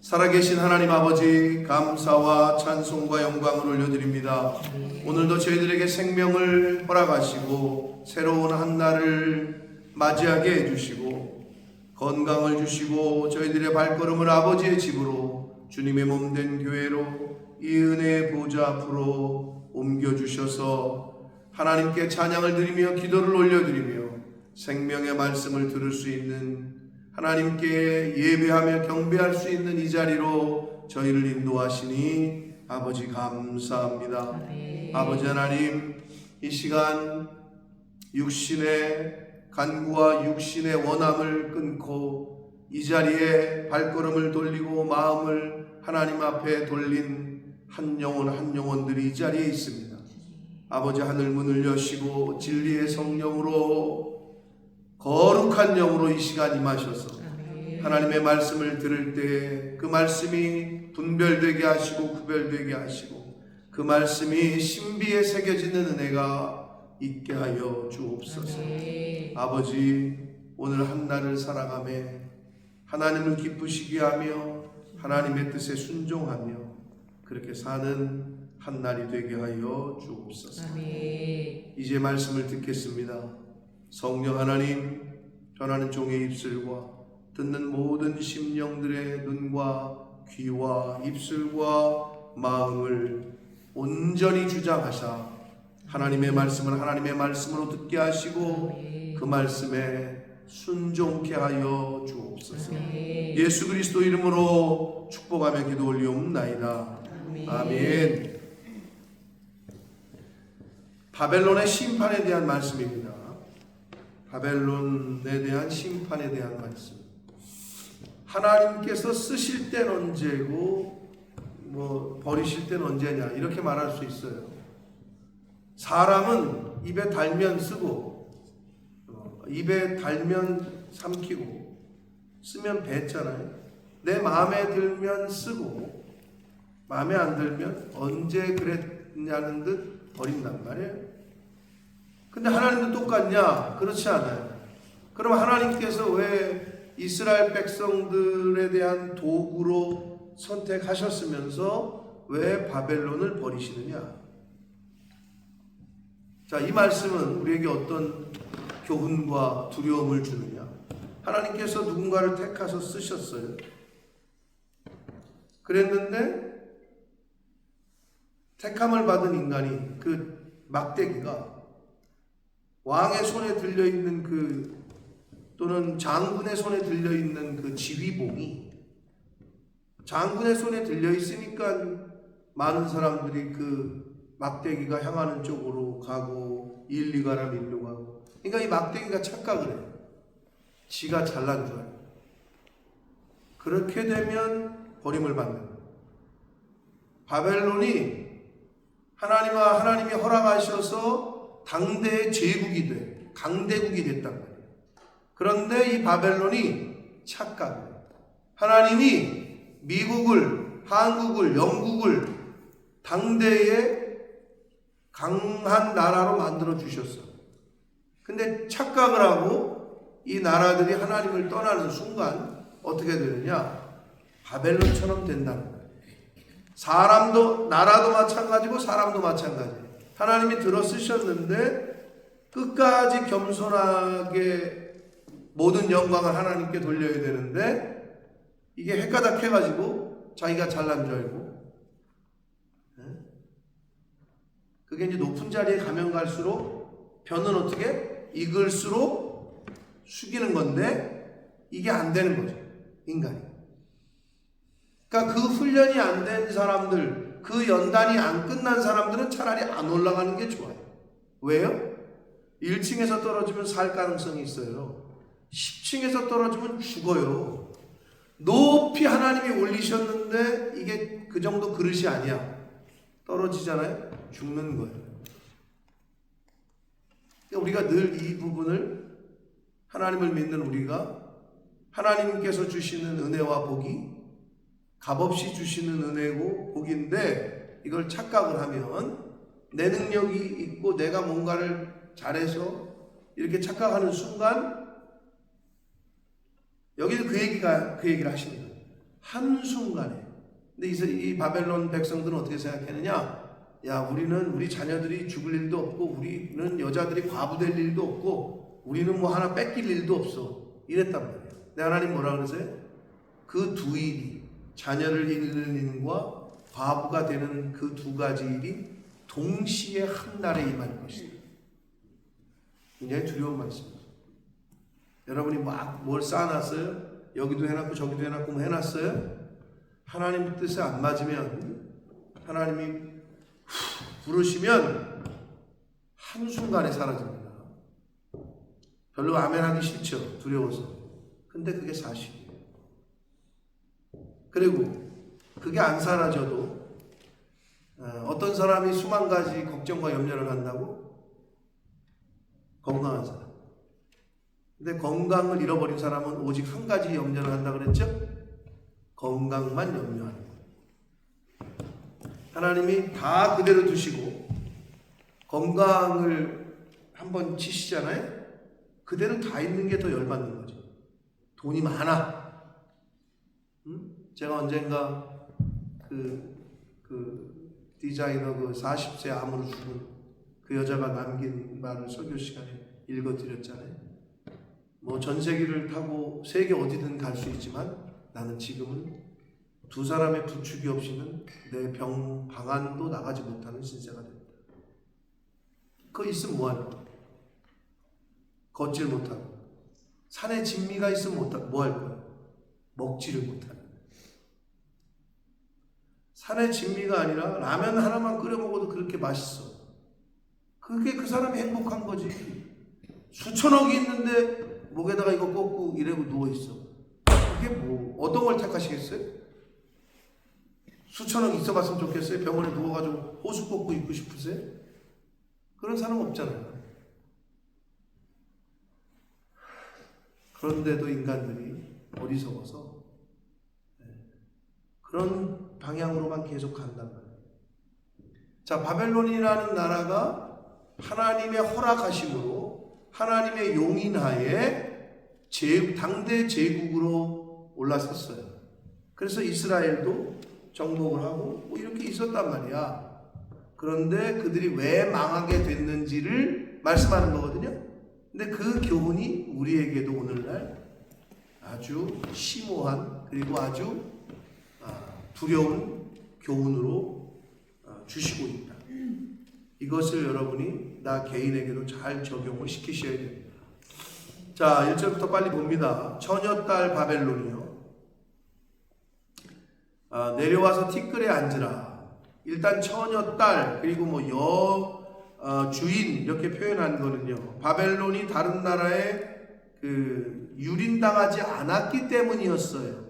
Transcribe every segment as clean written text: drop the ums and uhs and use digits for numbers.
살아계신 하나님 아버지, 감사와 찬송과 영광을 올려드립니다. 오늘도 저희들에게 생명을 허락하시고 새로운 한 날을 맞이하게 해주시고 건강을 주시고 저희들의 발걸음을 아버지의 집으로, 주님의 몸된 교회로, 이 은혜의 보좌 앞으로 옮겨주셔서 하나님께 찬양을 드리며 기도를 올려드리며 생명의 말씀을 들을 수 있는, 하나님께 예배하며 경배할 수 있는 이 자리로 저희를 인도하시니 아버지 감사합니다. 아버지 하나님, 이 시간 육신의 간구와 육신의 원함을 끊고 이 자리에 발걸음을 돌리고 마음을 하나님 앞에 돌린 한 영혼들이 이 자리에 있습니다. 아버지, 하늘 문을 여시고 진리의 성령으로, 거룩한 영으로 이 시간 임하셔서 하나님의 말씀을 들을 때 그 말씀이 분별되게 하시고 구별되게 하시고 그 말씀이 신비에 새겨지는 은혜가 있게 하여 주옵소서. 아버지, 오늘 한 날을 살아가며 하나님을 기쁘시게 하며 하나님의 뜻에 순종하며 그렇게 사는 한 날이 되게 하여 주옵소서. 이제 말씀을 듣겠습니다. 성령 하나님, 변하는 종의 입술과 듣는 모든 심령들의 눈과 귀와 입술과 마음을 온전히 주장하사 하나님의 말씀을 하나님의 말씀으로 듣게 하시고 그 말씀에 순종케 하여 주옵소서. 예수 그리스도 이름으로 축복하며 기도 올리옵나이다. 아멘. 바벨론의 심판에 대한 말씀입니다. 바벨론에 대한 심판에 대한 말씀. 하나님께서 쓰실 때는 언제고 버리실 때는 언제냐, 이렇게 말할 수 있어요. 사람은 입에 달면 쓰고 입에 달면 삼키고 쓰면 뱉잖아요. 내 마음에 들면 쓰고 마음에 안 들면 언제 그랬냐는 듯 버린단 말이에요. 근데 하나님도 똑같냐? 그렇지 않아요. 그럼 하나님께서 왜 이스라엘 백성들에 대한 도구로 선택하셨으면서 왜 바벨론을 버리시느냐? 자, 이 말씀은 우리에게 어떤 교훈과 두려움을 주느냐? 하나님께서 누군가를 택하셔 쓰셨어요. 그랬는데 택함을 받은 인간이, 그 막대기가 왕의 손에 들려있는 또는 장군의 손에 들려있는 그 지휘봉이 장군의 손에 들려있으니까 많은 사람들이 그 막대기가 향하는 쪽으로 가고 일리 가라면 일로 가고. 그러니까 이 막대기가 착각을 해요. 지가 잘난 줄 알아요. 그렇게 되면 버림을 받는 거예요. 바벨론이 하나님이 허락하셔서 당대의 제국이 돼, 강대국이 됐단 말이에요. 그런데 이 바벨론이 착각을, 하나님이 미국을, 한국을, 영국을 당대의 강한 나라로 만들어 주셨어. 근데 착각을 하고 이 나라들이 하나님을 떠나는 순간 어떻게 되느냐? 바벨론처럼 된다는 거예요. 사람도, 나라도 마찬가지고 사람도 마찬가지. 하나님이 들어 쓰셨는데 끝까지 겸손하게 모든 영광을 하나님께 돌려야 되는데 이게 헷가닥 해가지고 자기가 잘난 줄 알고, 그게 이제 높은 자리에 가면 갈수록 벼는 어떻게 익을수록 숙이는 건데 이게 안 되는 거죠, 인간이. 그러니까 그 훈련이 안 된 사람들, 그 연단이 안 끝난 사람들은 차라리 안 올라가는 게 좋아요. 왜요? 1층에서 떨어지면 살 가능성이 있어요. 10층에서 떨어지면 죽어요. 높이 하나님이 올리셨는데 이게 그 정도 그릇이 아니야. 떨어지잖아요. 죽는 거예요. 그러니까 우리가 늘 이 부분을, 하나님을 믿는 우리가 하나님께서 주시는 은혜와 복이 값없이 주시는 은혜고 복인데 이걸 착각을 하면 내 능력이 있고 내가 뭔가를 잘해서 이렇게 착각하는 순간, 여기서 그 얘기를 하시는 거예요. 한순간에. 근데 이 바벨론 백성들은 어떻게 생각했느냐? 야, 우리 자녀들이 죽을 일도 없고, 우리는 여자들이 과부 될 일도 없고, 우리는 뭐 하나 뺏길 일도 없어. 이랬단 말이에요. 근데 하나님 뭐라 그러세요? 그 두 일이, 자녀를 잃는 일과 과부가 되는 그 두 가지 일이 동시에 한 날에 임할 것이다. 굉장히 두려운 말씀이에요. 여러분이 막 뭘 쌓아놨어요? 여기도 해놨고 저기도 해놨고 뭐 해놨어요? 하나님 뜻에 안 맞으면, 하나님이 부르시면 한순간에 사라집니다. 별로 아멘하기 싫죠. 두려워서. 근데 그게 사실이에요. 그리고 그게 안 사라져도 어떤 사람이 수만 가지 걱정과 염려를 한다고? 건강한 사람. 근데 건강을 잃어버린 사람은 오직 한 가지 염려를 한다 그랬죠? 건강만 염려하는 거예요. 하나님이 다 그대로 두시고 건강을 한번 치시잖아요? 그대로 다 있는 게 더 열받는 거죠. 돈이 많아. 제가 언젠가 그 디자이너 그 40세 암으로 죽은 그 여자가 남긴 말을 설교 시간에 읽어드렸잖아요. 뭐 전 세계를 타고 세계 어디든 갈 수 있지만 나는 지금은 두 사람의 부축이 없이는 내 병 방안도 나가지 못하는 신세가 됩니다. 그거 있으면 뭐하는 거야? 걷질 못하고. 산에 진미가 있으면 뭐할 거야? 먹지를 못하는 거야. 산에 진미가 아니라 라면 하나만 끓여 먹어도 그렇게 맛있어. 그게 그 사람이 행복한 거지. 수천억이 있는데 목에다가 이거 꽂고 이러고 누워있어. 그게 뭐 어떤 걸 택하시겠어요? 수천억 있어봤으면 좋겠어요? 병원에 누워가지고 호수 꽂고 있고 싶으세요? 그런 사람 없잖아요. 그런데도 인간들이 어리석어서 그런 방향으로만 계속 간단 말이에요. 자, 바벨론이라는 나라가 하나님의 허락하심으로 하나님의 용인하에 당대 제국으로 올라섰어요. 그래서 이스라엘도 정복을 하고 뭐 이렇게 있었단 말이야. 그런데 그들이 왜 망하게 됐는지를 말씀하는 거거든요. 근데 그 교훈이 우리에게도 오늘날 아주 심오한 그리고 아주 두려운 교훈으로 주시고 있다. 이것을 여러분이 나 개인에게도 잘 적용을 시키셔야 됩니다. 자, 1절부터 빨리 봅니다. 처녀딸 바벨론이요. 내려와서 티끌에 앉으라. 일단 처녀딸 그리고 뭐 주인 이렇게 표현한 거는요. 바벨론이 다른 나라에 유린당하지 않았기 때문이었어요.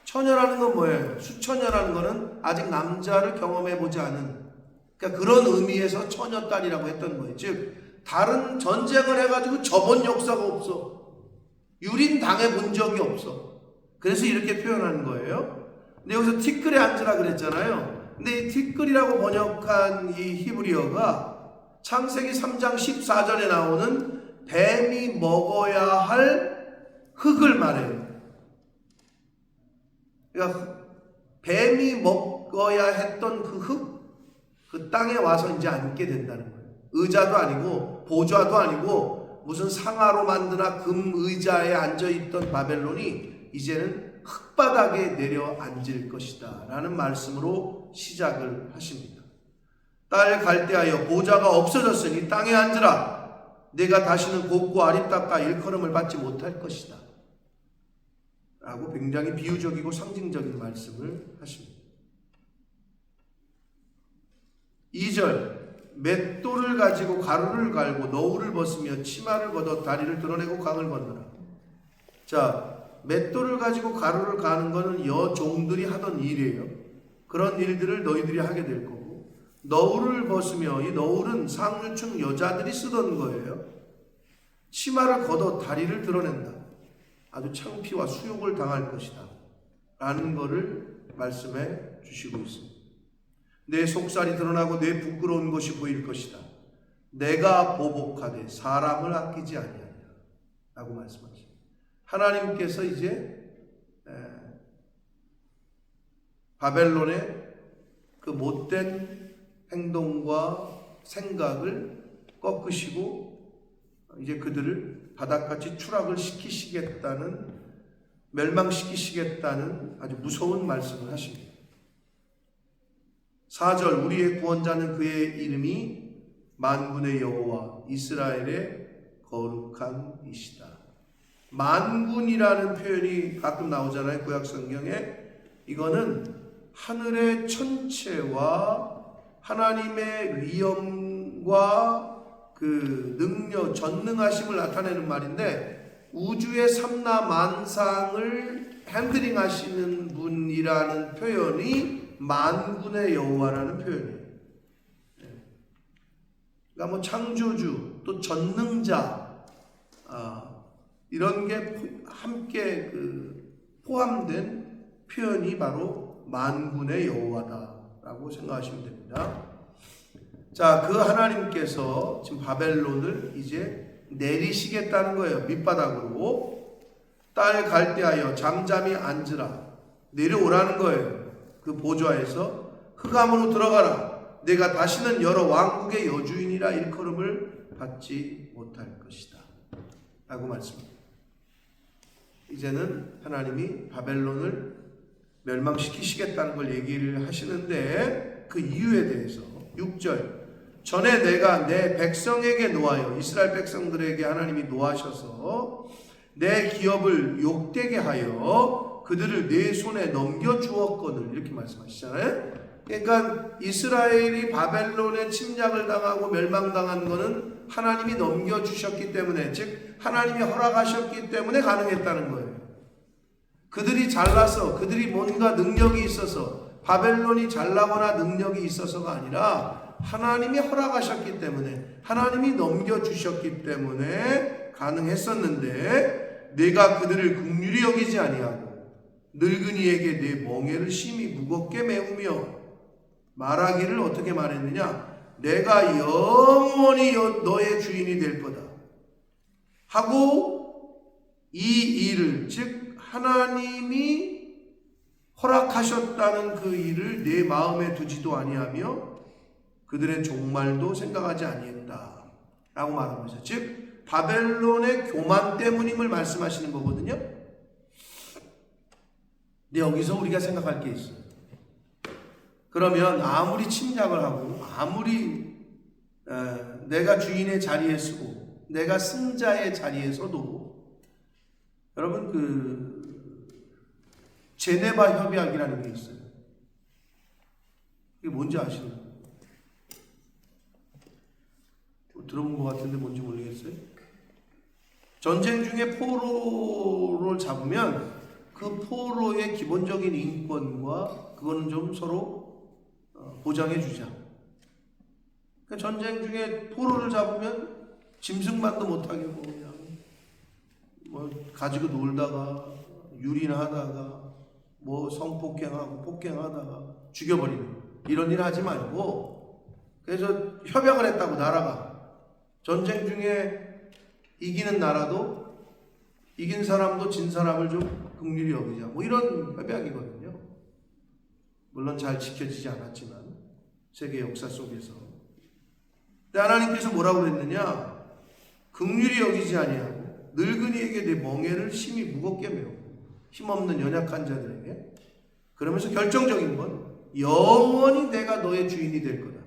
처녀라는 건 뭐예요? 수처녀라는 거는 아직 남자를 경험해보지 않은, 그러니까 그런 의미에서 처녀딸이라고 했던 거예요. 즉 다른 전쟁을 해가지고 져본 역사가 없어. 유린당해 본 적이 없어. 그래서 이렇게 표현하는 거예요. 근데 여기서 티끌에 앉으라 그랬잖아요. 근데 이 티끌이라고 번역한 이 히브리어가 창세기 3장 14절에 나오는 뱀이 먹어야 할 흙을 말해요. 그러니까 뱀이 먹어야 했던 그 흙, 그 땅에 와서 이제 앉게 된다는 거예요. 의자도 아니고 보좌도 아니고 무슨 상아로 만드나 금 의자에 앉아있던 바벨론이 이제는 흙바닥에 내려 앉을 것이다 라는 말씀으로 시작을 하십니다. 딸 갈대하여 보좌가 없어졌으니 땅에 앉으라. 내가 다시는 곱고 아리따까 일컬음을 받지 못할 것이다 라고 굉장히 비유적이고 상징적인 말씀을 하십니다. 2절 맷돌을 가지고 가루를 갈고 너울을 벗으며 치마를 걷어 다리를 드러내고 강을 건너라. 자, 맷돌을 가지고 가루를 가는 것은 여종들이 하던 일이에요. 그런 일들을 너희들이 하게 될 거고, 너울을 벗으며, 이 너울은 상류층 여자들이 쓰던 거예요. 치마를 걷어 다리를 드러낸다. 아주 창피와 수욕을 당할 것이다 라는 것을 말씀해 주시고 있습니다. 내 속살이 드러나고 내 부끄러운 것이 보일 것이다. 내가 보복하되 사람을 아끼지 아니하리라 라고 말씀하십니다. 하나님께서 이제 바벨론의 그 못된 행동과 생각을 꺾으시고 이제 그들을 바닥같이 추락을 시키시겠다는, 멸망시키시겠다는 아주 무서운 말씀을 하십니다. 4절, 우리의 구원자는 그의 이름이 만군의 여호와 이스라엘의 거룩한 이시다. 만군이라는 표현이 가끔 나오잖아요, 구약 성경에. 이거는 하늘의 천체와 하나님의 위엄과 그 능력, 전능하심을 나타내는 말인데, 우주의 삼라 만상을 핸들링 하시는 분이라는 표현이 만군의 여호와라는 표현이에요. 그러니까 뭐 창조주, 또 전능자, 이런 게 함께 포함된 표현이 바로 만군의 여호와다라고 생각하시면 됩니다. 자, 그 하나님께서 지금 바벨론을 이제 내리시겠다는 거예요. 밑바닥으로. 딸 갈대하여 잠잠히 앉으라. 내려오라는 거예요. 그 보좌에서 흑암으로 들어가라. 내가 다시는 여러 왕국의 여주인이라 일컬음을 받지 못할 것이다. 라고 말씀합니다. 이제는 하나님이 바벨론을 멸망시키시겠다는 걸 얘기를 하시는데, 그 이유에 대해서 6절, 전에 내가 내 백성에게 노하여, 이스라엘 백성들에게 하나님이 노하셔서 내 기업을 욕되게 하여 그들을 내 손에 넘겨주었거늘, 이렇게 말씀하시잖아요. 그러니까 이스라엘이 바벨론의 침략을 당하고 멸망당한 것은 하나님이 넘겨주셨기 때문에, 즉 하나님이 허락하셨기 때문에 가능했다는 거예요. 그들이 잘나서, 그들이 뭔가 능력이 있어서, 바벨론이 잘나거나 능력이 있어서가 아니라 하나님이 허락하셨기 때문에, 하나님이 넘겨주셨기 때문에 가능했었는데, 내가 그들을 긍휼히 여기지 아니하고 늙은이에게 내 멍에를 심히 무겁게 메우며 말하기를 어떻게 말했느냐? 내가 영원히 너의 주인이 될 거다 하고, 이 일을, 즉 하나님이 허락하셨다는 그 일을 내 마음에 두지도 아니하며 그들의 종말도 생각하지 아니했다 라고 말하고 있어요. 즉 바벨론의 교만 때문임을 말씀하시는 거거든요. 근데 여기서 우리가 생각할 게 있어요. 그러면 아무리 침략을 하고, 아무리 내가 주인의 자리에 서고, 내가 승자의 자리에 서도, 여러분 제네바 협약이라는 게 있어요. 이게 뭔지 아시나요? 들어본 것 같은데 뭔지 모르겠어요. 전쟁 중에 포로를 잡으면 그 포로의 기본적인 인권과 그거는 좀 서로 보장해 주자. 그러니까 전쟁 중에 포로를 잡으면 짐승만도 못하게 그냥 뭐 가지고 놀다가 유리나 하다가 뭐 성폭행하고 폭행하다가 죽여버리는 이런 일 하지 말고, 그래서 협약을 했다고, 나라가 전쟁 중에 이기는 나라도 이긴 사람도 진 사람을 좀 긍휼히 여기자, 뭐 이런 협약이거든요. 물론 잘 지켜지지 않았지만 세계 역사 속에서. 근데 하나님께서 뭐라고 그랬느냐? 긍휼히 여기지 아니하고 늙은이에게 내 멍에를 심히 무겁게 메워, 힘없는 연약한 자들에게. 그러면서 결정적인 건 영원히 내가 너의 주인이 될 거다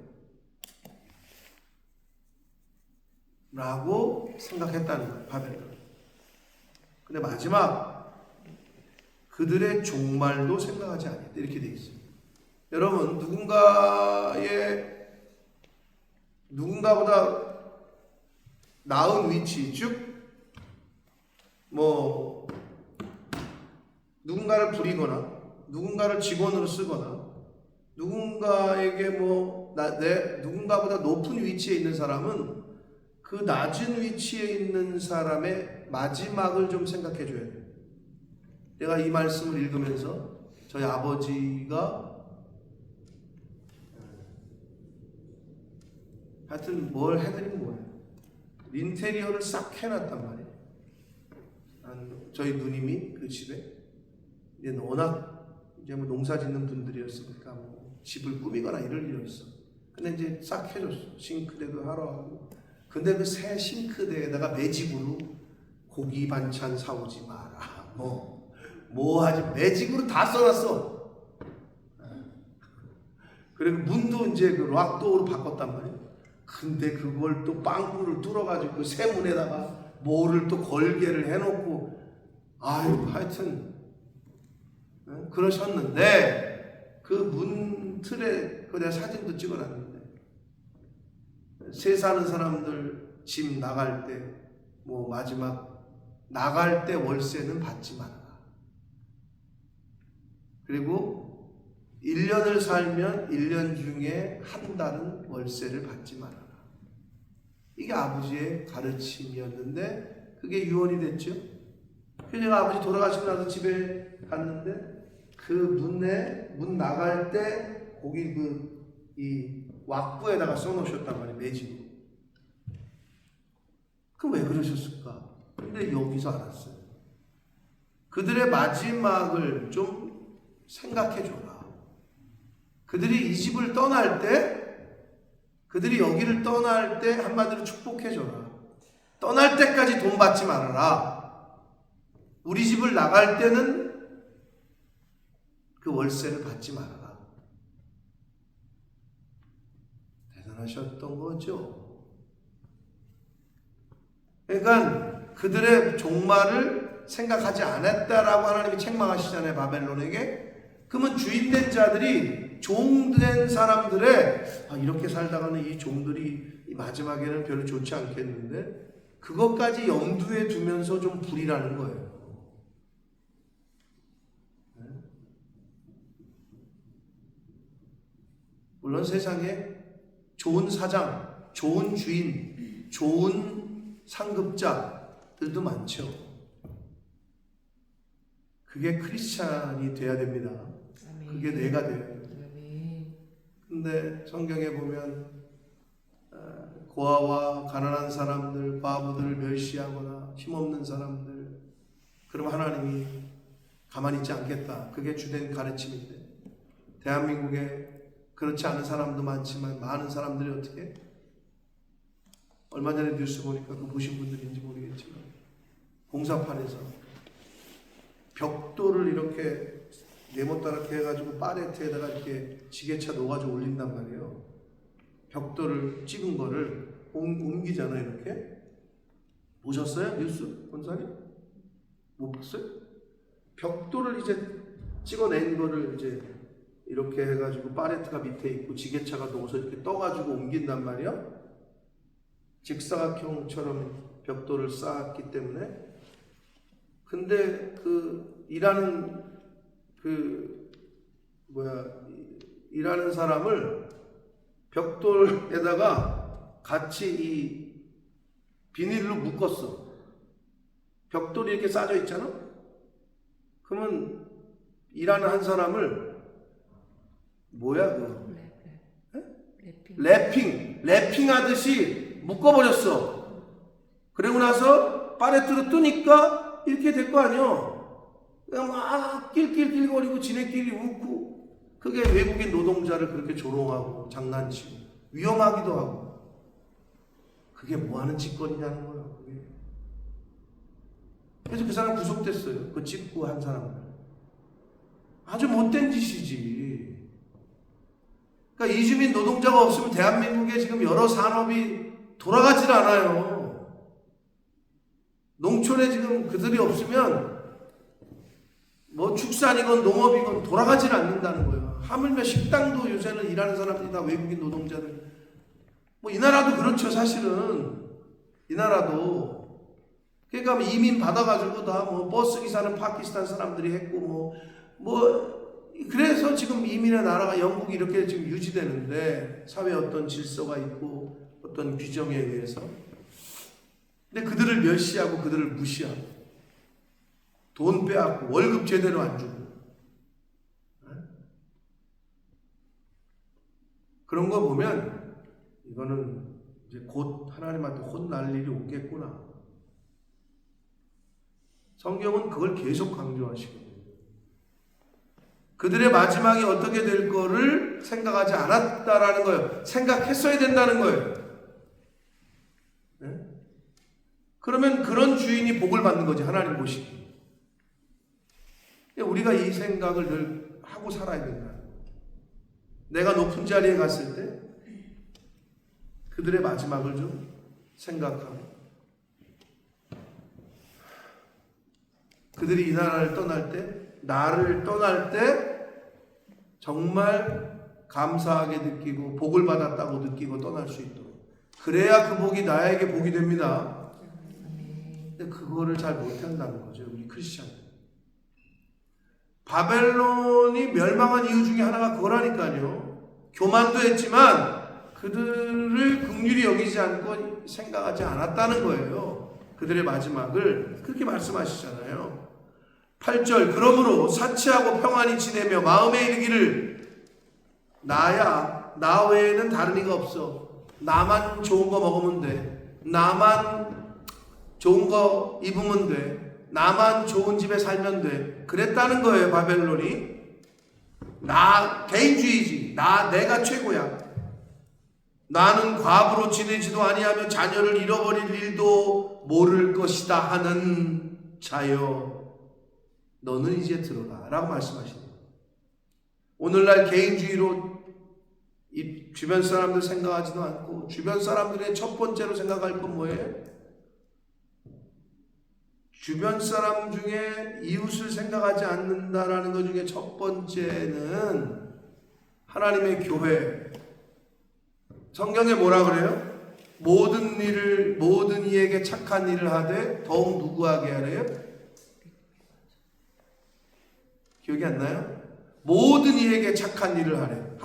라고 생각했다는 거예요, 바벨론. 근데 마지막 그들의 종말도 생각하지 않았다, 이렇게 되어 있습니다. 여러분, 누군가보다 나은 위치, 즉 뭐 누군가를 부리거나 누군가를 직원으로 쓰거나 누군가에게 누군가보다 높은 위치에 있는 사람은 그 낮은 위치에 있는 사람의 마지막을 좀 생각해 줘야 돼요. 내가 이 말씀을 읽으면서 저희 아버지가 하여튼 뭘 해드린 거예요. 인테리어를 싹 해놨단 말이에요. 저희 누님이 그 집에 이제 워낙 이제 뭐 농사 짓는 분들이었으니까 뭐 집을 꾸미거나 이럴 일이었어. 근데 이제 싹 해줬어. 싱크대도 하러 하고. 근데 그 새 싱크대에다가 매직으로 고기 반찬 사오지 마라. 뭐 하지 매직으로 다 써놨어. 그리고 문도 이제 그 락도어로 바꿨단 말이에요. 근데 그걸 또 빵꾸를 뚫어가지고 그 새 문에다가 뭐를 또 걸개를 해놓고 아유 하여튼 그러셨는데 그 문 틀에 그 내가 사진도 찍어놨는데 새 사는 사람들 집 나갈 때 뭐 마지막 나갈 때 월세는 받지 말아라. 그리고 1년을 살면 1년 중에 한 달은 월세를 받지 말아라. 이게 아버지의 가르침이었는데 그게 유언이 됐죠. 그래서 제가 아버지 돌아가시고 나서 집에 갔는데 그 문 나갈 때 거기 이 왁구에다가 써놓으셨단 말이에요. 매직으로. 그 왜 그러셨을까? 근데 여기서 알았어요. 그들의 마지막을 좀 생각해줘라. 그들이 이 집을 떠날 때, 그들이 여기를 떠날 때 한마디로 축복해줘라. 떠날 때까지 돈 받지 말아라. 우리 집을 나갈 때는 그 월세를 받지 말아라. 대단하셨던 거죠. 그러니까 그들의 종말을 생각하지 않았다라고 하나님이 책망하시잖아요. 바벨론에게. 그러면 주인된 자들이 종된 사람들의 이렇게 살다가는 이 종들이 마지막에는 별로 좋지 않겠는데 그것까지 염두에 두면서 좀 부리라는 거예요. 물론 세상에 좋은 사장, 좋은 주인, 좋은 상급자들도 많죠. 그게 크리스찬이 돼야 됩니다. 그게 내가 돼야 돼요. 근데 성경에 보면 고아와 가난한 사람들, 과부들을 멸시하거나 힘없는 사람들, 그럼 하나님이 가만히 있지 않겠다. 그게 주된 가르침인데 대한민국에 그렇지 않은 사람도 많지만 많은 사람들이 어떻게 얼마 전에 뉴스 보니까 그 보신 분들인지 모르겠지만 공사판에서 벽돌을 이렇게 네모따랗게 해가지고 파레트에다가 이렇게 지게차 놓아가지고 올린단 말이에요. 벽돌을 찍은 거를 옮기잖아요. 이렇게 보셨어요? 뉴스 본사님? 못 봤어요? 벽돌을 이제 찍어낸 거를 이제 이렇게 해가지고 파레트가 밑에 있고 지게차가 놓아서 이렇게 떠가지고 옮긴단 말이에요. 직사각형처럼 벽돌을 쌓았기 때문에. 근데 일하는 사람을 벽돌에다가 같이 이 비닐로 묶었어. 벽돌이 이렇게 쌓여 있잖아. 그러면 일하는 한 사람을 랩핑 하듯이 묶어버렸어. 그리고 나서 파레트로 뜨니까 이렇게 될 거 아니야. 그냥 막 낄낄낄거리고 지네끼리 웃고. 그게 외국인 노동자를 그렇게 조롱하고 장난치고 위험하기도 하고. 그게 뭐하는 짓거리냐는 거예요. 그게. 그래서 그 사람 구속됐어요. 그 찍고 한 사람을. 아주 못된 짓이지. 그러니까 이주민 노동자가 없으면 대한민국에 지금 여러 산업이 돌아가질 않아요. 농촌에 지금 그들이 없으면 뭐 축산이건 농업이건 돌아가질 않는다는 거예요. 하물며 식당도 요새는 일하는 사람들이 다 외국인 노동자들. 뭐 이 나라도 그렇죠. 사실은 이 나라도. 그러니까 이민 받아가지고 다 뭐 버스 기사는 파키스탄 사람들이 했고 그래서 지금 이민의 나라가 영국이 이렇게 지금 유지되는데 사회에 어떤 질서가 있고 어떤 규정에 의해서. 근데 그들을 멸시하고 그들을 무시하고 돈 빼앗고 월급 제대로 안 주고 그런 거 보면 이거는 이제 곧 하나님한테 혼날 일이 오겠구나. 성경은 그걸 계속 강조하시거든요. 그들의 마지막이 어떻게 될 거를 생각하지 않았다라는 거예요. 생각했어야 된다는 거예요. 네? 그러면 그런 주인이 복을 받는 거지, 하나님 보시기. 우리가 이 생각을 늘 하고 살아야 된다. 내가 높은 자리에 갔을 때 그들의 마지막을 좀 생각하고, 그들이 이 나라를 떠날 때, 나를 떠날 때 정말 감사하게 느끼고 복을 받았다고 느끼고 떠날 수 있도록, 그래야 그 복이 나에게 복이 됩니다. 근데 그거를 잘 못한다는 거죠, 우리 크리스찬들. 바벨론이 멸망한 이유 중에 하나가 그거라니까요. 교만도 했지만 그들을 긍휼히 여기지 않고 생각하지 않았다는 거예요. 그들의 마지막을 그렇게 말씀하시잖아요. 8절, 그러므로 사치하고 평안히 지내며 마음에 이르기를, 나야 나 외에는 다른 이가 없어. 나만 좋은 거 먹으면 돼. 나만 좋은 거 입으면 돼. 나만 좋은 집에 살면 돼. 그랬다는 거예요, 바벨론이. 나 개인주의지. 내가 최고야. 나는 과부로 지내지도 아니하며 자녀를 잃어버릴 일도 모를 것이다 하는 자여, 너는 이제 들어라 라고 말씀하시네요. 오늘날 개인주의로 이 주변 사람들 생각하지도 않고, 주변 사람들의 첫 번째로 생각할 건 뭐예요? 주변 사람 중에 이웃을 생각하지 않는다라는 것 중에 첫 번째는 하나님의 교회. 성경에 뭐라 그래요? 모든 이에게 착한 일을 하되 더욱 누구하게 하래요? 기억이 안 나요? 모든 이에게 착한 일을 하되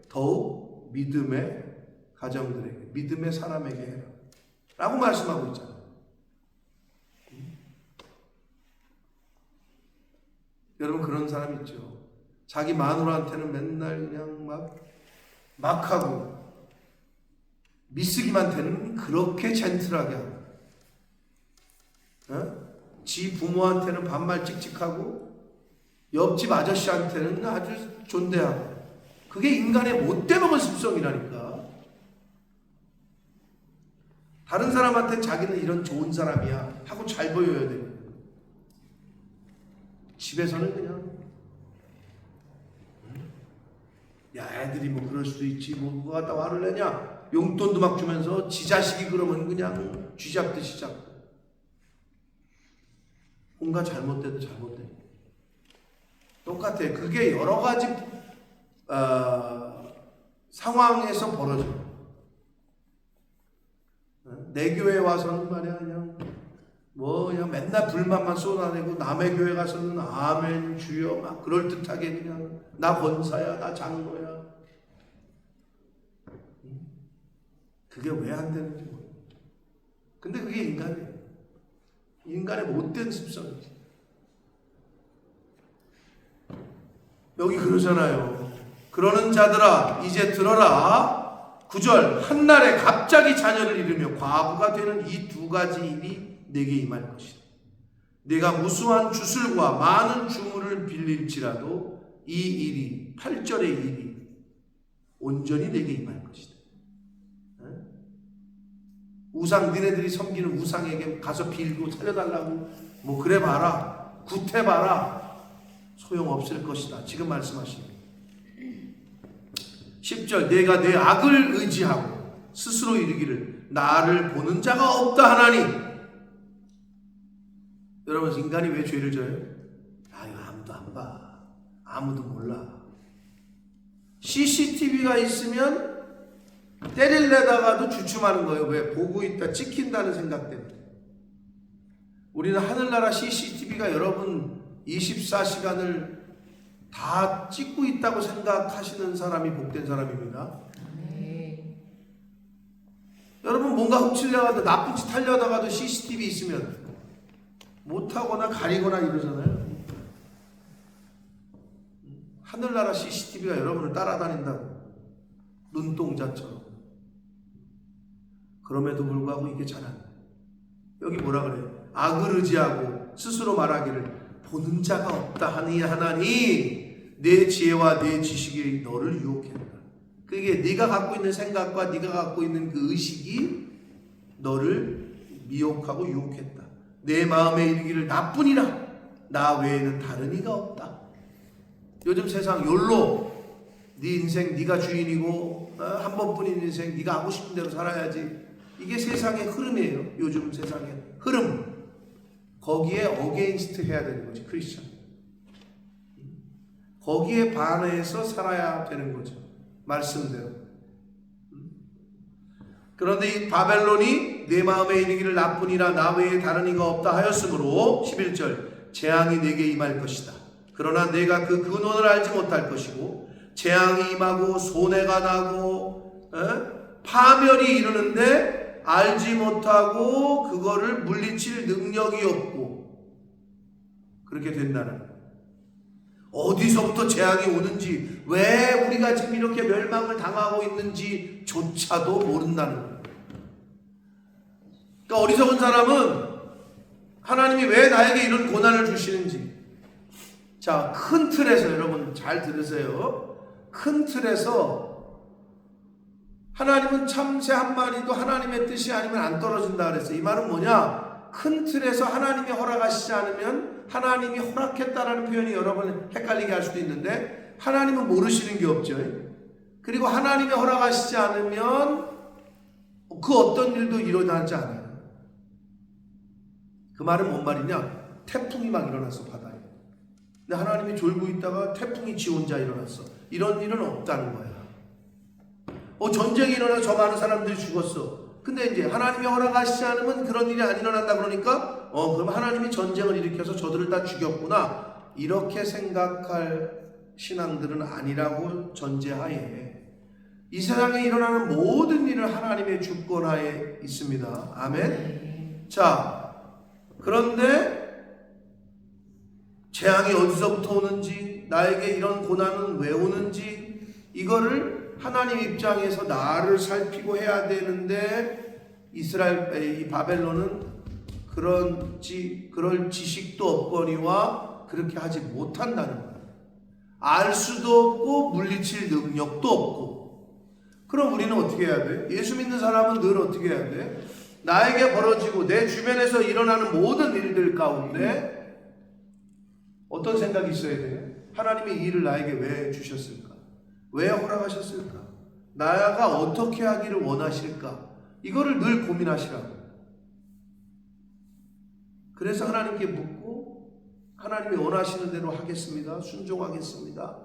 더욱 믿음의 가정들에게, 믿음의 사람에게 해라 라고 말씀하고 있잖아요. 여러분, 그런 사람 있죠. 자기 마누라한테는 맨날 그냥 막 하고, 미쓰기한테는 그렇게 젠틀하게 하고, 지 부모한테는 반말 찍찍하고, 옆집 아저씨한테는 아주 존대하고. 그게 인간의 못돼 먹은 습성이라니까. 다른 사람한테 자기는 이런 좋은 사람이야 하고 잘 보여야 돼요. 집에서는 그냥 야, 애들이 뭐 그럴 수도 있지, 뭐 그거 갖다 화를 내냐, 용돈도 막 주면서 지 자식이 그러면 그냥 쥐잡듯이 잡고, 뭔가 잘못돼도 잘못돼. 똑같아. 그게 여러 가지 상황에서 벌어져요. 내 교회 와서는 말이야 그냥 맨날 불만만 쏟아내고, 남의 교회 가서는 아멘 주여 막 그럴듯하게 그냥 나 권사야, 나 장로야. 그게 왜 안 되는지 모르겠어요. 근데 그게 인간이에요. 인간의 못된 습성이지. 여기 그러잖아요. 그러는 자들아 이제 들어라. 9절, 한날에 갑자기 자녀를 잃으며 과부가 되는 이 두 가지 일이 내게 임할 것이다. 내가 무수한 주술과 많은 주물을 빌릴지라도 이 일이, 8절의 일이 온전히 내게 임할 것이다. 우상, 니네들이 섬기는 우상에게 가서 빌고 살려달라고 뭐 그래봐라, 구태봐라, 소용없을 것이다. 지금 말씀하십니다. 10절, 내가 내 악을 의지하고 스스로 이르기를 나를 보는 자가 없다 하나니. 여러분, 인간이 왜 죄를 져요? 이거 아무도 안 봐, 아무도 몰라. CCTV가 있으면 때리려다가도 주춤하는 거예요. 왜? 보고 있다, 찍힌다는 생각 때문에. 우리는 하늘나라 CCTV가 여러분 24시간을 다 찍고 있다고 생각하시는 사람이 복된 사람입니다. 여러분, 뭔가 훔치려다가도, 나쁜 짓 하려다가도 CCTV 있으면 못하거나 가리거나 이러잖아요. 하늘나라 CCTV가 여러분을 따라다닌다고, 눈동자처럼. 그럼에도 불구하고 이게 잘 안 돼. 여기 뭐라 그래요? 악을 의지하고 스스로 말하기를 보는 자가 없다 하니 하나니. 내 지혜와 내 지식이 너를 유혹했다. 그게 네가 갖고 있는 생각과 네가 갖고 있는 그 의식이 너를 미혹하고 유혹했다. 내 마음에 이르기를 나뿐이라 나 외에는 다른 이가 없다. 요즘 세상 욜로, 네 인생 네가 주인이고 한 번뿐인 인생 네가 하고 싶은 대로 살아야지. 이게 세상의 흐름이에요. 요즘 세상의 흐름. 거기에 어게인스트 해야 되는 거지, 크리스천. 거기에 반해서 살아야 되는 거죠, 말씀대로. 그런데 이 바벨론이 내 마음에 이르기를 나뿐이라 나 외에 다른 이가 없다 하였으므로 11절 재앙이 내게 임할 것이다. 그러나 내가 그 근원을 알지 못할 것이고 재앙이 임하고 손해가 나고 파멸이 이르는데 알지 못하고 그거를 물리칠 능력이 없고 그렇게 된다는 거예요. 어디서부터 재앙이 오는지, 왜 우리가 지금 이렇게 멸망을 당하고 있는지 조차도 모른다는 거예요. 그러니까 어리석은 사람은 하나님이 왜 나에게 이런 고난을 주시는지, 자, 큰 틀에서 여러분 잘 들으세요. 큰 틀에서 하나님은 참새 한 마리도 하나님의 뜻이 아니면 안 떨어진다 그랬어요. 이 말은 뭐냐? 큰 틀에서 하나님이 허락하시지 않으면 하나님이 허락했다라는 표현이 여러분 헷갈리게 할 수도 있는데, 하나님은 모르시는 게 없죠. 그리고 하나님이 허락하시지 않으면 그 어떤 일도 일어나지 않아요. 그 말은 뭔 말이냐? 태풍이 막 일어났어, 바다에. 근데 하나님이 졸고 있다가 태풍이 지 혼자 일어났어. 이런 일은 없다는 거야. 전쟁이 일어나 저 많은 사람들이 죽었어. 근데 이제 하나님이 허락하시지 않으면 그런 일이 안 일어난다 그러니까 그럼 하나님이 전쟁을 일으켜서 저들을 다 죽였구나, 이렇게 생각할 신앙들은 아니라고 전제하에 이 세상에 일어나는 모든 일은 하나님의 주권하에 있습니다. 아멘. 자, 그런데 재앙이 어디서부터 오는지, 나에게 이런 고난은 왜 오는지, 이거를 하나님 입장에서 나를 살피고 해야 되는데 이 바벨론은 그럴 지식도 없거니와 그렇게 하지 못한다는 거예요. 알 수도 없고 물리칠 능력도 없고. 그럼 우리는 어떻게 해야 돼? 예수 믿는 사람은 늘 어떻게 해야 돼? 나에게 벌어지고 내 주변에서 일어나는 모든 일들 가운데 어떤 생각이 있어야 돼요? 하나님이 이 일을 나에게 왜 주셨을까? 왜 허락하셨을까? 나가 어떻게 하기를 원하실까? 이거를 늘 고민하시라고. 그래서 하나님께 묻고 하나님이 원하시는 대로 하겠습니다. 순종하겠습니다.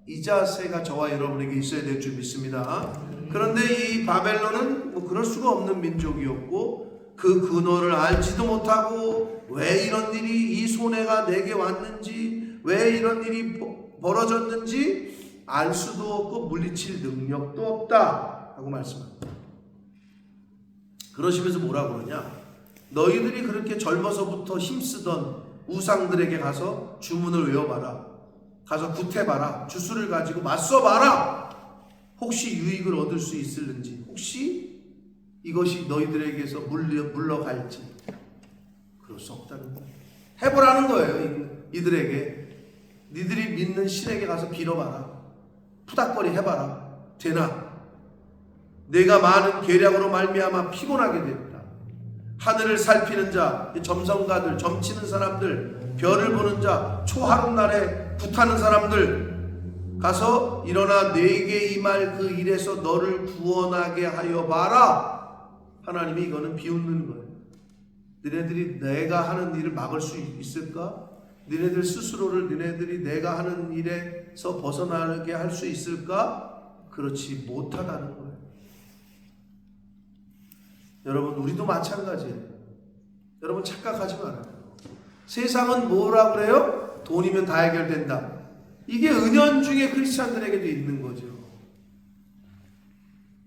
이 자세가 저와 여러분에게 있어야 될 줄 믿습니다. 그런데 이 바벨론은 그럴 수가 없는 민족이었고 그 근원을 알지도 못하고 왜 이런 일이, 이 손해가 내게 왔는지, 왜 이런 일이 벌어졌는지 알 수도 없고 물리칠 능력도 없다 하고 말씀합니다. 그러시면서 뭐라 그러냐? 너희들이 그렇게 젊어서부터 힘쓰던 우상들에게 가서 주문을 외워봐라. 가서 구태봐라. 주술을 가지고 맞서봐라. 혹시 유익을 얻을 수 있을는지, 혹시 이것이 너희들에게서 물러갈지. 그럴 수 없다는 거예요. 해보라는 거예요. 이들에게. 니들이 믿는 신에게 가서 빌어봐라. 푸닥거리 해봐라. 되나? 내가 많은 계략으로 말미암아 피곤하게 된다. 하늘을 살피는 자, 점성가들, 점치는 사람들, 별을 보는 자, 초하룻날에 굿하는 사람들 가서 일어나 내게 임할 그 일에서 너를 구원하게 하여 봐라. 하나님이 이거는 비웃는 거예요. 너네들이 내가 하는 일을 막을 수 있을까? 너네들 스스로를 너네들이 내가 하는 일에서 벗어나게 할 수 있을까? 그렇지 못하다는 거예요. 여러분, 우리도 마찬가지예요. 여러분 착각하지 말아요. 세상은 뭐라 그래요? 돈이면 다 해결된다. 이게 은연중에 크리스찬들에게도 있는 거죠.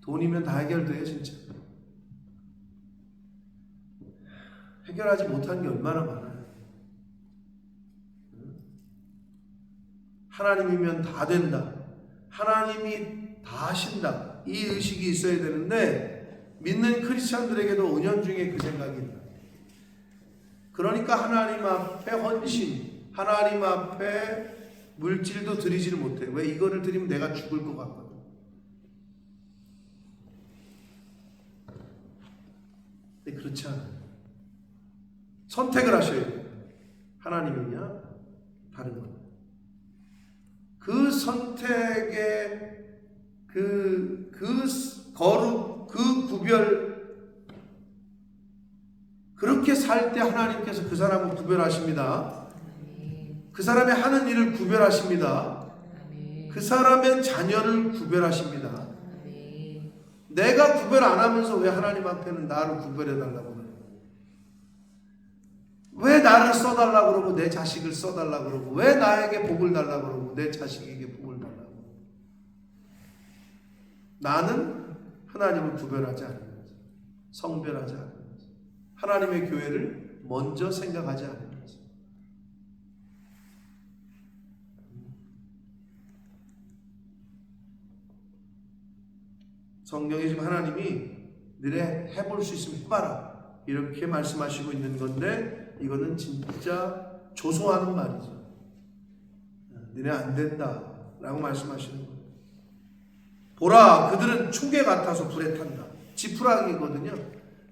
돈이면 다 해결돼요, 진짜. 해결하지 못한 게 얼마나 많아요. 하나님이면 다 된다. 하나님이 다 하신다. 이 의식이 있어야 되는데 믿는 크리스찬들에게도 은연중에 그 생각이 있다. 그러니까 하나님 앞에 헌신, 하나님 앞에 물질도 드리지를 못해. 왜? 이거를 드리면 내가 죽을 것 같거든. 근데 그렇지 않아요. 선택을 하셔야 돼요. 하나님이냐 다른 것. 그 선택의 그 거룩, 그 구별, 그렇게 살 때 하나님께서 그 사람을 구별하십니다. 그 사람이 하는 일을 구별하십니다. 그 사람의 자녀를 구별하십니다. 내가 구별 안 하면서 왜 하나님 앞에는 나를 구별해 달라고 그래요? 왜 나를 써달라고 그러고 내 자식을 써달라고 그러고 왜 나에게 복을 달라고 그러고 내 자식에게 복을 달라고. 나는 하나님을 구별하지 않으면서, 성별하지 않으면서, 하나님의 교회를 먼저 생각하지 않으면서. 성경에 지금 하나님이 너네 해볼 수 있으면 해봐라 이렇게 말씀하시고 있는 건데, 이거는 진짜 조소하는 말이죠. 너네 안 된다 라고 말씀하시는 거예요. 보라, 그들은 초계 같아서 불에 탄다. 지푸라기거든요.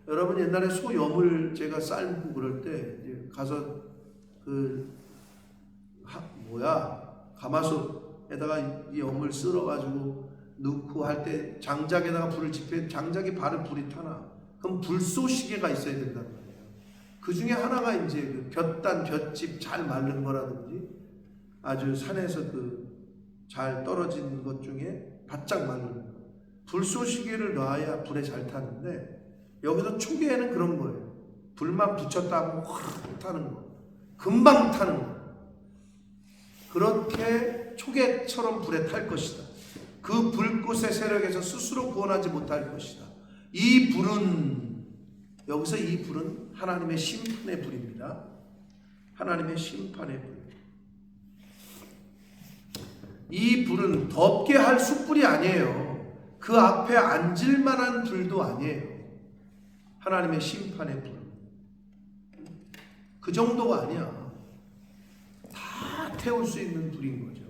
여러분, 옛날에 소 염을 제가 삶고 그럴 때 이제 가서 가마솥에다가 이 염을 쓸어가지고 넣고 할 때 장작에다가 불을 지펴, 장작이 바로 불이 타나? 그럼 불쏘시개가 있어야 된단 말이에요. 그 중에 하나가 이제 그 볏짚 잘 마른 거라든지 아주 산에서 잘 떨어진 것 중에 바짝 마른 거. 불쏘시개를 놔야 불에 잘 타는데, 여기서 초기에는 그런 거예요. 불만 붙였다 하면 확 타는 거. 금방 타는 거. 그렇게 초계처럼 불에 탈 것이다. 그 불꽃의 세력에서 스스로 구원하지 못할 것이다. 이 불은, 여기서 이 불은 하나님의 심판의 불입니다. 하나님의 심판의 불. 이 불은 덥게 할 숯불이 아니에요. 그 앞에 앉을 만한 불도 아니에요. 하나님의 심판의 불. 그 정도가 아니야. 다 태울 수 있는 불인 거죠.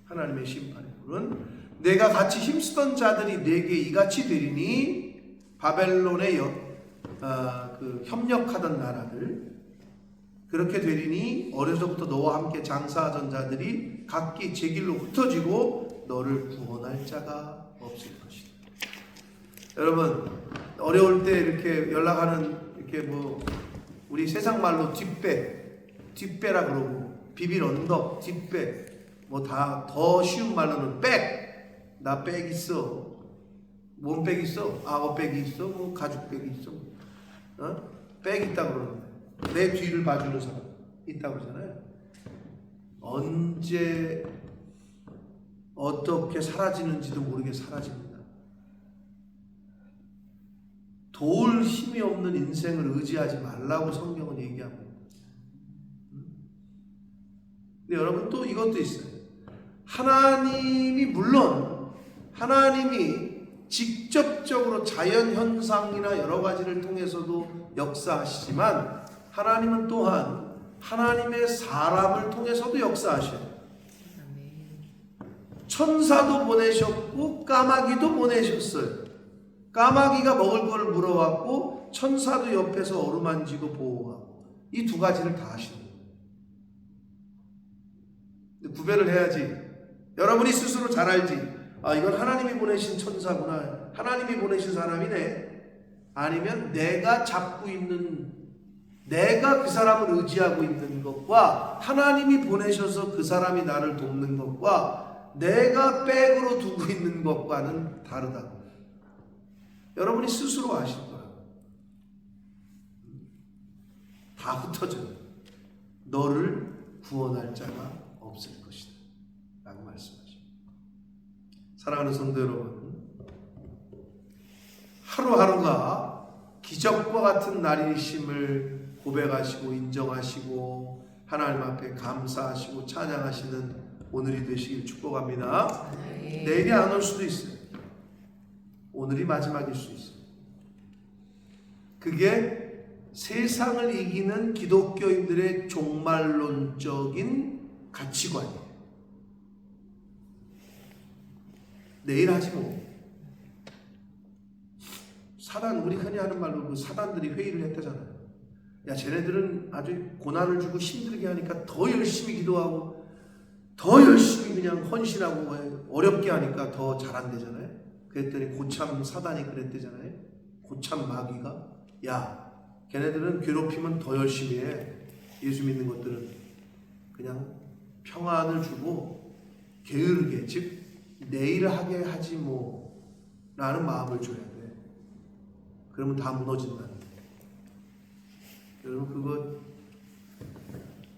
하나님의 심판의 불은 내가 같이 힘쓰던 자들이 내게 이같이 되리니, 바벨론에 협력하던 나라들 그렇게 되리니 어려서부터 너와 함께 장사하던 자들이 각기 제 길로 흩어지고 너를 구원할 자가 없을 것이다. 여러분, 어려울 때 이렇게 연락하는, 이렇게 우리 세상 말로 뒷배라 그러고, 비빌 언덕, 뒷배, 다 더 쉬운 말로는 백. 나 백 있어. 뭔 백 있어? 악어 백이 있어? 가죽 백이 있어? 백 있다고 그러는데, 내 뒤를 봐주는 사람 있다고 그러잖아요. 언제 어떻게 사라지는지도 모르게 사라집니다. 도울 힘이 없는 인생을 의지하지 말라고 성경은 얘기합니다. 근데 여러분, 또 이것도 있어요. 하나님이 직접적으로 자연 현상이나 여러 가지를 통해서도 역사하시지만, 하나님은 또한 하나님의 사람을 통해서도 역사하셔요. 천사도 보내셨고 까마귀도 보내셨어요. 까마귀가 먹을 걸 물어왔고 천사도 옆에서 어루만지고 보호하고, 이 두 가지를 다 하시는 거예요. 구별을 해야지. 여러분이 스스로 잘 알지. 이건 하나님이 보내신 천사구나, 하나님이 보내신 사람이네. 아니면 내가 잡고 있는, 내가 그 사람을 의지하고 있는 것과 하나님이 보내셔서 그 사람이 나를 돕는 것과 내가 백으로 두고 있는 것과는 다르다. 여러분이 스스로 아실 거야. 다 흩어져. 너를 구원할 자가 없을 것이다 라고 말씀하십니다. 사랑하는 성도 여러분, 하루하루가 기적과 같은 날이심을 고백하시고 인정하시고 하나님 앞에 감사하시고 찬양하시는 오늘이 되시길 축복합니다. 내일이 안 올 수도 있어요. 오늘이 마지막일 수 있어요. 그게 세상을 이기는 기독교인들의 종말론적인 가치관이에요. 내일 하지 뭐. 사단, 우리 흔히 하는 말로 그 사단들이 회의를 했다잖아요. 야, 쟤네들은 아주 고난을 주고 힘들게 하니까 더 열심히 기도하고 더 열심히 그냥 헌신하고 어렵게 하니까 더 잘한대잖아요. 그랬더니 고참 사단이 그랬대잖아요. 고참 마귀가, 야, 걔네들은 괴롭히면 더 열심히 해. 예수 믿는 것들은 그냥 평안을 주고 게으르게, 즉 내일 하게 하지 뭐 라는 마음을 줘야 돼. 그러면 다 무너진다.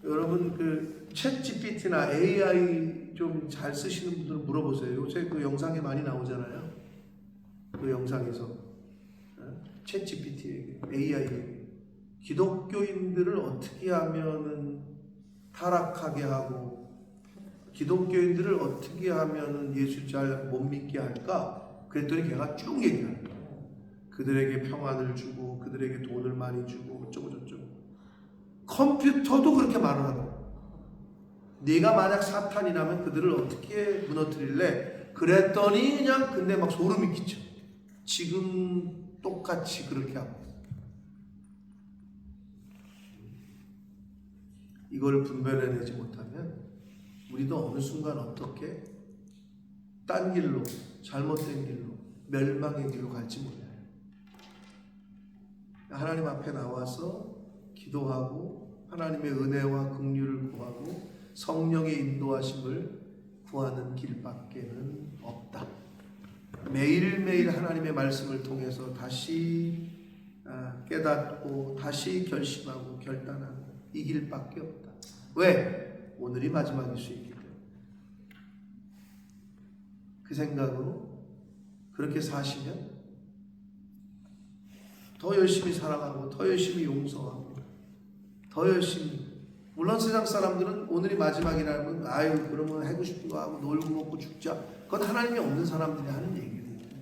여러분 그 챗 GPT나 AI 좀 잘 쓰시는 분들은 물어보세요. 요새 그 영상에 많이 나오잖아요. 그 영상에서 챗 GPT, AI 기독교인들을 어떻게 하면은 타락하게 하고 기독교인들을 어떻게 하면은 예수 잘 못 믿게 할까? 그랬더니 걔가 쭉 얘기해요. 그들에게 평안을 주고 그들에게 돈을 많이 주고 어쩌고 저쩌고. 컴퓨터도 그렇게 말을 하더라고. 네가 만약 사탄이라면 그들을 어떻게 무너뜨릴래? 그랬더니 그냥 근데 막 소름이 끼쳐. 지금 똑같이 그렇게 하고. 이걸 분별해내지 못하면 우리도 어느 순간 어떻게 딴 길로, 잘못된 길로, 멸망의 길로 갈지 몰라요. 하나님 앞에 나와서 기도하고 하나님의 은혜와 긍휼을 구하고 성령의 인도하심을 구하는 길밖에는 없다. 매일매일 하나님의 말씀을 통해서 다시 깨닫고 다시 결심하고 결단하고 이 길밖에 없다. 왜? 오늘이 마지막일 수 있기 때문에. 그 생각으로 그렇게 사시면 더 열심히 사랑하고 더 열심히 용서하고 더 열심히, 물론 세상 사람들은 오늘이 마지막이라면 아유 그러면 하고 싶은 거 하고 놀고 먹고 죽자, 그건 하나님이 없는 사람들이 하는 얘기거든요.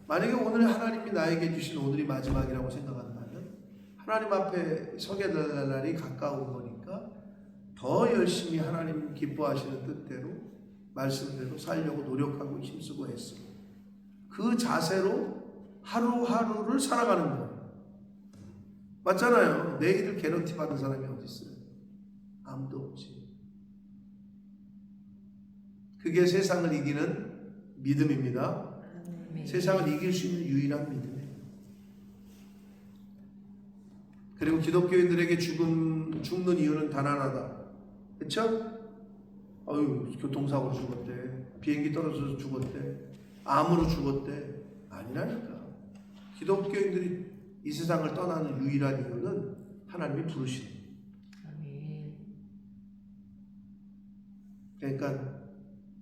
만약에 오늘 하나님이 나에게 주신 오늘이 마지막이라고 생각한다면 하나님 앞에 서게 될 날이 가까운 거니까 더 열심히 하나님 기뻐하시는 뜻대로 말씀대로 살려고 노력하고 힘쓰고 애쓰고 그 자세로 하루하루를 살아가는 거예요. 맞잖아요. 내일을 개런티 받은 사람이 어디 있어요? 아무도 없지. 그게 세상을 이기는 믿음입니다. 세상을 이길 수 있는 유일한 믿음이에요. 그리고 기독교인들에게 죽는 이유는 단 하나다. 그렇죠? 교통사고로 죽었대. 비행기 떨어져서 죽었대. 암으로 죽었대. 아니라니까. 기독교인들이 이 세상을 떠나는 유일한 이유는 하나님이 부르시는. 그러니까 그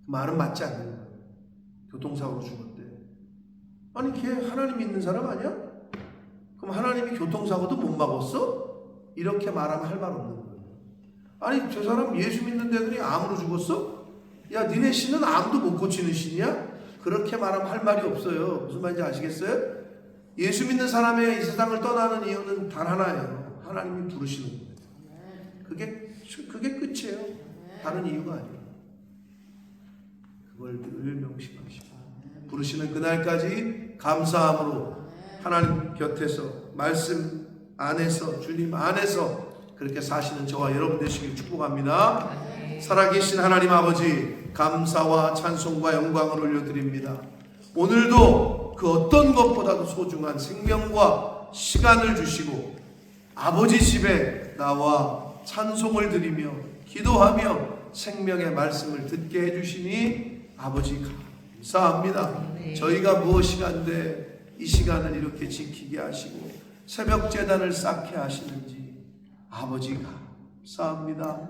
말은 맞지 않는 거예요. 교통사고로 죽었대. 아니 걔 하나님 믿는 사람 아니야? 그럼 하나님이 교통사고도 못 막았어? 이렇게 말하면 할 말 없는 거예요. 아니 저 사람 예수 믿는 데더니 암으로 죽었어? 야 니네 신은 암도 못 고치는 신이야? 그렇게 말하면 할 말이 없어요. 무슨 말인지 아시겠어요? 예수 믿는 사람의 이 세상을 떠나는 이유는 단 하나예요. 하나님이 부르시는 거예요. 그게 끝이에요. 다른 이유가 아니에요. 그걸 늘 명심하시고 부르시는 그날까지 감사함으로 하나님 곁에서 말씀 안에서 주님 안에서 그렇게 사시는 저와 여러분 되시길 축복합니다. 살아계신 하나님 아버지 감사와 찬송과 영광을 올려드립니다. 오늘도 그 어떤 것보다도 소중한 생명과 시간을 주시고 아버지 집에 나와 찬송을 드리며 기도하며 생명의 말씀을 듣게 해주시니 아버지 감사합니다. 저희가 무엇이간데 이 시간을 이렇게 지키게 하시고 새벽 제단을 쌓게 하시는지 아버지 감사합니다.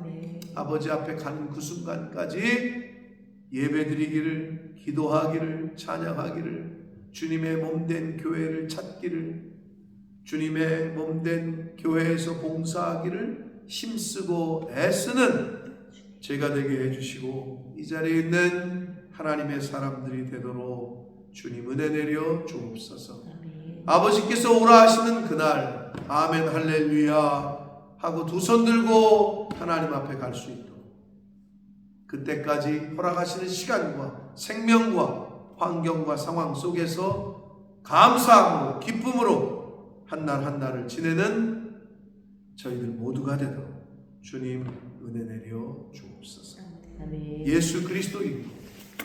아버지 앞에 가는 그 순간까지 예배드리기를, 기도하기를, 찬양하기를, 주님의 몸된 교회를 찾기를, 주님의 몸된 교회에서 봉사하기를 힘쓰고 애쓰는 제가 되게 해주시고 이 자리에 있는 하나님의 사람들이 되도록 주님 은혜 내려 주옵소서. 아버지께서 오라 하시는 그날 아멘 할렐루야 하고 두 손 들고 하나님 앞에 갈 수 있도록 그때까지 허락하시는 시간과 생명과 환경과 상황 속에서 감사함으로 기쁨으로 한 날 한 날을 지내는 저희들 모두가 되도록 주님 은혜 내려 주옵소서. 아멘. 예수 그리스도 이름으로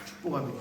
축복합니다.